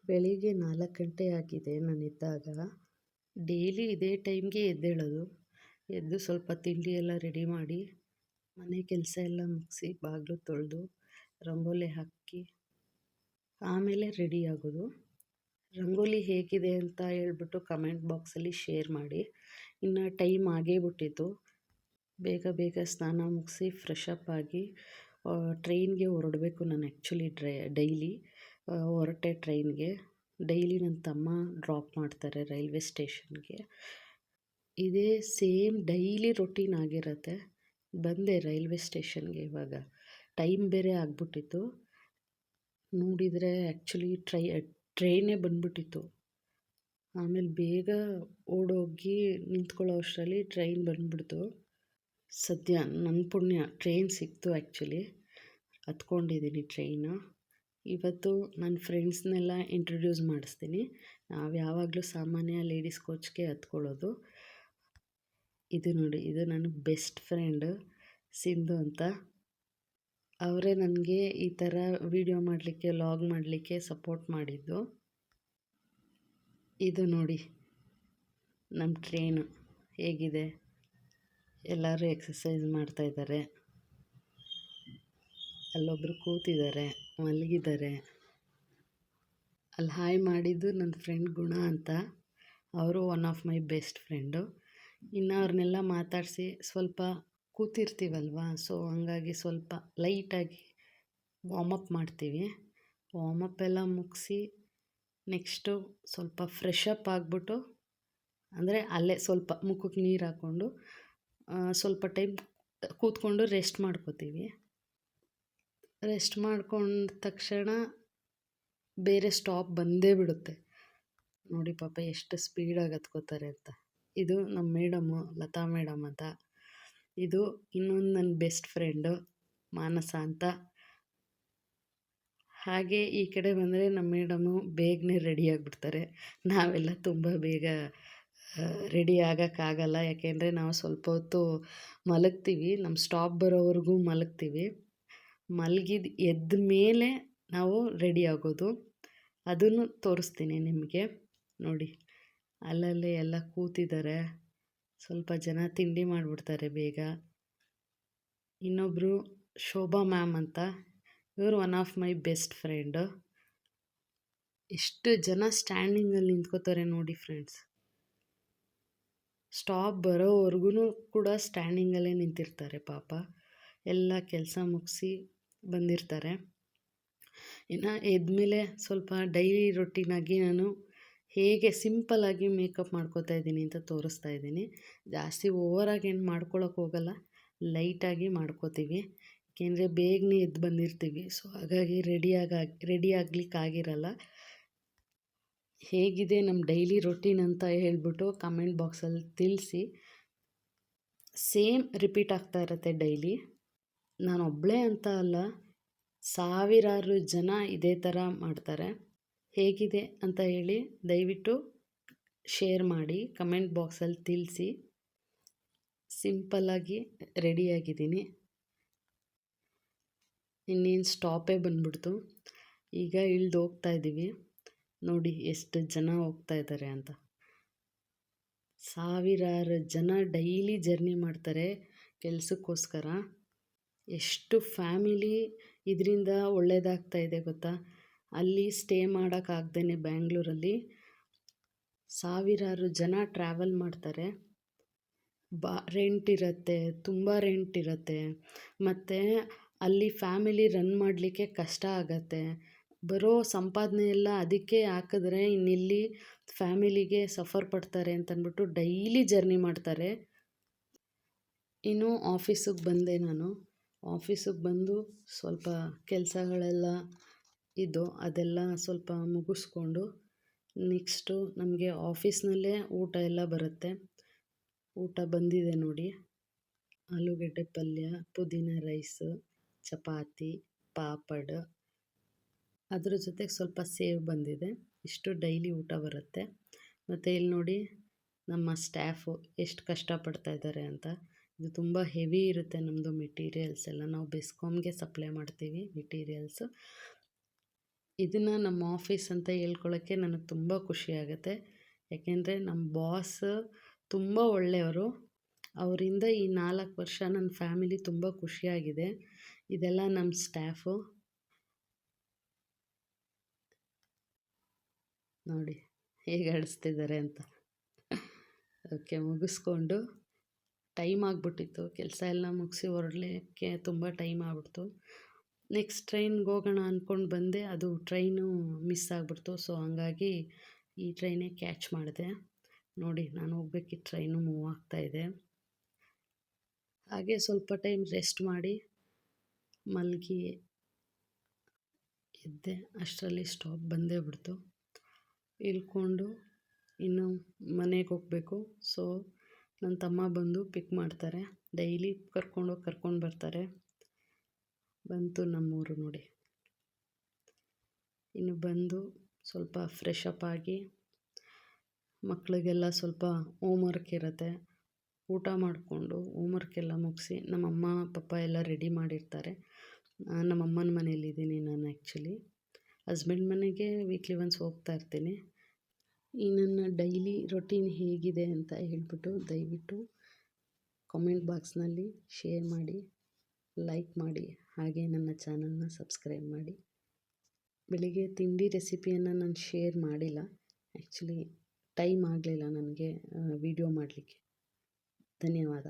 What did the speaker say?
ಬೆಳಿಗ್ಗೆ 4 ಗಂಟೆ ಆಗಿದೆ ನಾನಿದ್ದಾಗ. ಡೈಲಿ ಇದೇ ಟೈಮ್ಗೆ ಎದ್ದೇಳೋದು. ಎದ್ದು ಸ್ವಲ್ಪ ತಿಂಡಿ ಎಲ್ಲ ರೆಡಿ ಮಾಡಿ, ಮನೆ ಕೆಲಸ ಎಲ್ಲ ಮುಗಿಸಿ, ಬಾಗಿಲು ತೊಳೆದು, ರಂಗೋಲಿ ಹಾಕಿ, ಆಮೇಲೆ ರೆಡಿ ಆಗೋದು. ರಂಗೋಲಿ ಹೇಗಿದೆ ಅಂತ ಹೇಳ್ಬಿಟ್ಟು ಕಮೆಂಟ್ ಬಾಕ್ಸಲ್ಲಿ ಶೇರ್ ಮಾಡಿ. ಇನ್ನು ಟೈಮ್ ಆಗೇ ಬಿಟ್ಟಿತ್ತು. ಬೇಗ ಬೇಗ ಸ್ನಾನ ಮುಗಿಸಿ ಫ್ರೆಶ್ ಅಪ್ ಆಗಿ ಟ್ರೈನ್ಗೆ ಹೊರಡಬೇಕು. ನಾನು ಆ್ಯಕ್ಚುಲಿ ಡೈಲಿ ಹೊರಟೆ ಟ್ರೈನ್ಗೆ. ಡೈಲಿ ನನ್ನ ತಮ್ಮ ಡ್ರಾಪ್ ಮಾಡ್ತಾರೆ ರೈಲ್ವೆ ಸ್ಟೇಷನ್ಗೆ. ಇದೇ ಸೇಮ್ ಡೈಲಿ ರೊಟೀನ್ ಆಗಿರುತ್ತೆ. ಬಂದೆ ರೈಲ್ವೆ ಸ್ಟೇಷನ್ಗೆ. ಇವಾಗ ಟೈಮ್ ಬೇರೆ ಆಗಿಬಿಟ್ಟಿತ್ತು. ನೋಡಿದರೆ ಆ್ಯಕ್ಚುಲಿ ಟ್ರೈನೇ ಬಂದ್ಬಿಟ್ಟಿತ್ತು. ಆಮೇಲೆ ಬೇಗ ಓಡೋಗಿ ನಿಂತ್ಕೊಳ್ಳೋ ಅಷ್ಟರಲ್ಲಿ ಟ್ರೈನ್ ಬಂದ್ಬಿಡ್ತು. ಸದ್ಯ ನನ್ನ ಪುಣ್ಯ ಟ್ರೈನ್ ಸಿಕ್ತು. ಆ್ಯಕ್ಚುಲಿ ಹತ್ಕೊಂಡಿದ್ದೀನಿ ಟ್ರೈನು. ಇವತ್ತು ನನ್ನ ಫ್ರೆಂಡ್ಸ್ನೆಲ್ಲ ಇಂಟ್ರೊಡ್ಯೂಸ್ ಮಾಡಿಸ್ತೀನಿ. ನಾವು ಯಾವಾಗಲೂ ಸಾಮಾನ್ಯ ಲೇಡೀಸ್ ಕೋಚ್ಗೆ ಹತ್ಕೊಳ್ಳೋದು. ಇದು ನೋಡಿ, ಇದು ನನ್ನ ಬೆಸ್ಟ್ ಫ್ರೆಂಡು ಸಿಂಧು ಅಂತ. ಅವರೇ ನನಗೆ ಈ ಥರ ವಿಡಿಯೋ ಮಾಡಲಿಕ್ಕೆ, ವ್ಲಾಗ್ ಮಾಡಲಿಕ್ಕೆ ಸಪೋರ್ಟ್ ಮಾಡಿದ್ದು. ಇದು ನೋಡಿ ನಮ್ಮ ಟ್ರೈನು ಹೇಗಿದೆ. ಎಲ್ಲರೂ ಎಕ್ಸಸೈಸ್ ಮಾಡ್ತಾಯಿದ್ದಾರೆ. ಅಲ್ಲೊಬ್ಬರು ಕೂತಿದ್ದಾರೆ, ಮಲಗಿದ್ದಾರೆ. ಅಲ್ಲಿ ಹಾಯ್ ಮಾಡಿದ್ದು ನನ್ನ ಫ್ರೆಂಡ್ ಗುಣ ಅಂತ. ಅವರು one of my best friend. ಇನ್ನು ಅವ್ರನ್ನೆಲ್ಲ ಮಾತಾಡಿಸಿ ಸ್ವಲ್ಪ ಕೂತಿರ್ತೀವಲ್ವ, ಸೊ ಹಂಗಾಗಿ ಸ್ವಲ್ಪ ಲೈಟಾಗಿ ವಾರ್ಮಪ್ ಮಾಡ್ತೀವಿ. ವಾರ್ಮಪ್ ಎಲ್ಲ ಮುಗಿಸಿ ನೆಕ್ಸ್ಟು ಸ್ವಲ್ಪ ಫ್ರೆಶ್ ಅಪ್ ಆಗಿಬಿಟ್ಟು, ಅಂದರೆ ಅಲ್ಲೇ ಸ್ವಲ್ಪ ಮುಖಕ್ಕೆ ನೀರು ಹಾಕ್ಕೊಂಡು ಸ್ವಲ್ಪ ಟೈಮ್ ಕೂತ್ಕೊಂಡು ರೆಸ್ಟ್ ಮಾಡ್ಕೋತೀವಿ. ರೆಸ್ಟ್ ಮಾಡ್ಕೊಂಡ ತಕ್ಷಣ ಬೇರೆ ಸ್ಟಾಪ್ ಬಂದೇ ಬಿಡುತ್ತೆ. ನೋಡಿ ಪಾಪ ಎಷ್ಟು ಸ್ಪೀಡಾಗಿ ಹತ್ಕೋತಾರೆ ಅಂತ. ಇದು ನಮ್ಮ ಮೇಡಮು, ಲತಾ ಮೇಡಮ್ ಅಂತ. ಇದು ಇನ್ನೊಂದು ನನ್ನ ಬೆಸ್ಟ್ ಫ್ರೆಂಡು ಮಾನಸ ಅಂತ. ಹಾಗೆ ಈ ಕಡೆ ಬಂದರೆ ನಮ್ಮ ಮೇಡಮು ಬೇಗನೆ ರೆಡಿ ಆಗಿಬಿಡ್ತಾರೆ. ನಾವೆಲ್ಲ ತುಂಬ ಬೇಗ ರೆಡಿ ಆಗೋಕ್ಕಾಗಲ್ಲ. ಯಾಕೆಂದರೆ ನಾವು ಸ್ವಲ್ಪ ಹೊತ್ತು ಮಲಗ್ತೀವಿ. ನಮ್ಮ ಸ್ಟಾಪ್ ಬರೋವರೆಗೂ ಮಲಗ್ತೀವಿ. ಮಲಗಿದ ಎದ್ದ ಮೇಲೆ ನಾವು ರೆಡಿ ಆಗೋದು. ಅದನ್ನು ತೋರಿಸ್ತೀನಿ ನಿಮಗೆ. ನೋಡಿ, ಅಲ್ಲಲ್ಲೇ ಎಲ್ಲ ಕೂತಿದ್ದಾರೆ. ಸ್ವಲ್ಪ ಜನ ತಿಂಡಿ ಮಾಡಿಬಿಡ್ತಾರೆ ಬೇಗ. ಇನ್ನೊಬ್ಬರು ಶೋಭಾ ಮ್ಯಾಮ್ ಅಂತ. ಇವರು one of my best friend. ಎಷ್ಟು ಜನ ಸ್ಟ್ಯಾಂಡಿಂಗಲ್ಲಿ ನಿಂತ್ಕೋತಾರೆ ನೋಡಿ ಫ್ರೆಂಡ್ಸ್. ಸ್ಟಾಪ್ ಬರೋವರೆಗೂ ಕೂಡ ಸ್ಟ್ಯಾಂಡಿಂಗಲ್ಲೇ ನಿಂತಿರ್ತಾರೆ ಪಾಪ. ಎಲ್ಲ ಕೆಲಸ ಮುಗಿಸಿ ಬಂದಿರ್ತಾರೆ. ಇನ್ನು ಎದ್ಮೇಲೆ ಸ್ವಲ್ಪ ಡೈಲಿ ರೊಟೀನಾಗಿ ನಾನು ಹೇಗೆ ಸಿಂಪಲ್ಲಾಗಿ ಮೇಕಪ್ ಮಾಡ್ಕೋತಾ ಇದ್ದೀನಿ ಅಂತ ತೋರಿಸ್ತಾ ಇದ್ದೀನಿ. ಜಾಸ್ತಿ ಓವರಾಗಿ ಏನು ಮಾಡ್ಕೊಳಕ್ಕೆ ಹೋಗಲ್ಲ, ಲೈಟಾಗಿ ಮಾಡ್ಕೋತೀವಿ. ಏಕೆಂದರೆ ಬೇಗನೆ ಎದ್ದು ಬಂದಿರ್ತೀವಿ. ಸೊ ಹಾಗಾಗಿ ರೆಡಿ ಆಗಲಿಕ್ಕಾಗಿರಲ್ಲ. ಹೇಗಿದೆ ನಮ್ಮ ಡೈಲಿ ರೊಟೀನ್ ಅಂತ ಹೇಳ್ಬಿಟ್ಟು ಕಮೆಂಟ್ ಬಾಕ್ಸಲ್ಲಿ ತಿಳಿಸಿ. ಸೇಮ್ ರಿಪೀಟ್ ಆಗ್ತಾ ಇರುತ್ತೆ ಡೈಲಿ. ನಾನು ಒಬ್ಬಳೇ ಅಂತ ಅಲ್ಲ, ಸಾವಿರಾರು ಜನ ಇದೇ ಥರ ಮಾಡ್ತಾರೆ. ಹೇಗಿದೆ ಅಂತ ಹೇಳಿ ದಯವಿಟ್ಟು ಶೇರ್ ಮಾಡಿ, ಕಮೆಂಟ್ ಬಾಕ್ಸಲ್ಲಿ ತಿಳಿಸಿ. ಸಿಂಪಲ್ಲಾಗಿ ರೆಡಿಯಾಗಿದ್ದೀನಿ. ಇನ್ನೇನು ಸ್ಟಾಪೇ ಬಂದ್ಬಿಡ್ತು. ಈಗ ಇಳಿದು ಹೋಗ್ತಾ ಇದ್ದೀವಿ. ನೋಡಿ ಎಷ್ಟು ಜನ ಹೋಗ್ತಾ ಇದ್ದಾರೆ ಅಂತ. ಸಾವಿರಾರು ಜನ ಡೈಲಿ ಜರ್ನಿ ಮಾಡ್ತಾರೆ ಕೆಲಸಕ್ಕೋಸ್ಕರ. ಎಷ್ಟು ಫ್ಯಾಮಿಲಿ ಇದರಿಂದ ಒಳ್ಳೆಯದಾಗ್ತಾ ಇದೆ ಗೊತ್ತಾ. ಅಲ್ಲಿ ಸ್ಟೇ ಮಾಡೋಕ್ಕಾಗ್ದೇ ಬ್ಯಾಂಗ್ಳೂರಲ್ಲಿ ಸಾವಿರಾರು ಜನ ಟ್ರಾವೆಲ್ ಮಾಡ್ತಾರೆ. ರೆಂಟ್ ಇರುತ್ತೆ, ತುಂಬ ರೆಂಟ್ ಇರುತ್ತೆ. ಮತ್ತು ಅಲ್ಲಿ ಫ್ಯಾಮಿಲಿ ರನ್ ಮಾಡಲಿಕ್ಕೆ ಕಷ್ಟ ಆಗತ್ತೆ. ಬರೋ ಸಂಪಾದನೆ ಎಲ್ಲ ಅದಕ್ಕೆ ಹಾಕಿದ್ರೆ ಇನ್ನಿಲ್ಲಿ ಫ್ಯಾಮಿಲಿಗೆ ಸಫರ್ ಪಡ್ತಾರೆ ಅಂತಂದ್ಬಿಟ್ಟು ಡೈಲಿ ಜರ್ನಿ ಮಾಡ್ತಾರೆ. ಇನ್ನು ಆಫೀಸಿಗೆ ಬಂದೆ ನಾನು. ಆಫೀಸಿಗೆ ಬಂದು ಸ್ವಲ್ಪ ಕೆಲಸಗಳೆಲ್ಲ ಇದು ಅದೆಲ್ಲ ಸ್ವಲ್ಪ ಮುಗಿಸ್ಕೊಂಡು ನೆಕ್ಸ್ಟು ನಮಗೆ ಆಫೀಸ್ನಲ್ಲೇ ಊಟ ಎಲ್ಲ ಬರುತ್ತೆ. ಊಟ ಬಂದಿದೆ ನೋಡಿ. ಆಲೂಗಡ್ಡೆ ಪಲ್ಯ, ಪುದೀನ ರೈಸು, ಚಪಾತಿ, ಪಾಪಡ್, ಅದ್ರ ಜೊತೆಗೆ ಸ್ವಲ್ಪ ಸೇವ್ ಬಂದಿದೆ. ಇಷ್ಟು ಡೈಲಿ ಊಟ ಬರುತ್ತೆ. ಮತ್ತು ಇಲ್ಲಿ ನೋಡಿ ನಮ್ಮ ಸ್ಟಾಫು ಎಷ್ಟು ಕಷ್ಟಪಡ್ತಾ ಇದ್ದಾರೆ ಅಂತ. ಇದು ತುಂಬ ಹೆವಿ ಇರುತ್ತೆ ನಮ್ಮದು ಮೆಟೀರಿಯಲ್ಸ್ ಎಲ್ಲ. ನಾವು ಬೆಸ್ಕಾಮ್ಗೆ ಸಪ್ಲೈ ಮಾಡ್ತೀವಿ ಮೆಟೀರಿಯಲ್ಸು. ಇದನ್ನು ನಮ್ಮ ಆಫೀಸ್ ಅಂತ ಹೇಳ್ಕೊಳ್ಳೋಕ್ಕೆ ನನಗೆ ತುಂಬ ಖುಷಿಯಾಗುತ್ತೆ. ಯಾಕೆಂದರೆ ನಮ್ಮ ಬಾಸ್ ತುಂಬ ಒಳ್ಳೆಯವರು. ಅವರಿಂದ ಈ 4 ವರ್ಷ ನನ್ನ ಫ್ಯಾಮಿಲಿ ತುಂಬ ಖುಷಿಯಾಗಿದೆ. ಇದೆಲ್ಲ ನಮ್ಮ ಸ್ಟಾಫು. ನೋಡಿ ಹೇಗೆ ಆಡಿಸ್ತಿದ್ದಾರೆ ಅಂತ. ಓಕೆ, ಮುಗಿಸ್ಕೊಂಡು ಟೈಮ್ ಆಗಿಬಿಟ್ಟಿತ್ತು. ಕೆಲಸ ಎಲ್ಲ ಮುಗಿಸಿ ಹೊರಡ್ಲಿಕ್ಕೆ ತುಂಬ ಟೈಮ್ ಆಗ್ಬಿಡ್ತು. ನೆಕ್ಸ್ಟ್ ಟ್ರೈನ್ಗೆ ಹೋಗೋಣ ಅಂದ್ಕೊಂಡು ಬಂದೆ, ಅದು ಟ್ರೈನು ಮಿಸ್ ಆಗಿಬಿಡ್ತು. ಸೊ ಹಂಗಾಗಿ ಈ ಟ್ರೈನೇ ಕ್ಯಾಚ್ ಮಾಡಿದೆ. ನೋಡಿ, ನಾನು ಹೋಗ್ಬೇಕಿದ್ದ ಟ್ರೈನು ಮೂವ್ ಆಗ್ತಾಯಿದೆ. ಹಾಗೆ ಸ್ವಲ್ಪ ಟೈಮ್ ರೆಸ್ಟ್ ಮಾಡಿ ಮಲಗಿ ಎದ್ದೆ. ಅಷ್ಟರಲ್ಲಿ ಸ್ಟಾಪ್ ಬಂದೇ ಬಿಡ್ತು. ಇಳ್ಕೊಂಡು ಇನ್ನು ಮನೆಗೆ ಹೋಗಬೇಕು. ಸೊ ನನ್ನ ತಮ್ಮ ಬಂದು ಪಿಕ್ ಮಾಡ್ತಾರೆ. ಡೈಲಿ ಕರ್ಕೊಂಡು ಬರ್ತಾರೆ. ಬಂತು ನಮ್ಮೂರು ನೋಡಿ. ಇನ್ನು ಬಂದು ಸ್ವಲ್ಪ ಫ್ರೆಶ್ ಅಪ್ ಆಗಿ ಮಕ್ಕಳಿಗೆಲ್ಲ ಸ್ವಲ್ಪ ಹೋಮ್ವರ್ಕ್ ಇರುತ್ತೆ, ಊಟ ಮಾಡಿಕೊಂಡು ಹೋಮ್ವರ್ಕ್ ಎಲ್ಲ ಮುಗಿಸಿ ನಮ್ಮಮ್ಮ ಪಪ್ಪ ಎಲ್ಲ ರೆಡಿ ಮಾಡಿರ್ತಾರೆ. ನಮ್ಮಮ್ಮನ ಮನೇಲಿದ್ದೀನಿ ನಾನು. ಆ್ಯಕ್ಚುಲಿ ಹಸ್ಬೆಂಡ್ ಮನೆಗೆ ವೀಕ್ಲಿ ಒನ್ಸ್ ಹೋಗ್ತಾ ಇರ್ತೀನಿ. ಈ ನನ್ನ ಡೈಲಿ ರೊಟೀನ್ ಹೇಗಿದೆ ಅಂತ ಹೇಳ್ಬಿಟ್ಟು ದಯವಿಟ್ಟು ಕಾಮೆಂಟ್ ಬಾಕ್ಸ್ನಲ್ಲಿ ಶೇರ್ ಮಾಡಿ, ಲೈಕ್ ಮಾಡಿ, ಹಾಗೆ ನನ್ನ ಚಾನಲ್ನ ಸಬ್ಸ್ಕ್ರೈಬ್ ಮಾಡಿ. ಬೆಳಿಗ್ಗೆ ತಿಂಡಿ ರೆಸಿಪಿಯನ್ನು ನಾನು ಶೇರ್ ಮಾಡಿಲ್ಲ. ಆ್ಯಕ್ಚುಲಿ ಟೈಮ್ ಆಗಲಿಲ್ಲ ನನಗೆ ವಿಡಿಯೋ ಮಾಡಲಿಕ್ಕೆ. ಧನ್ಯವಾದ.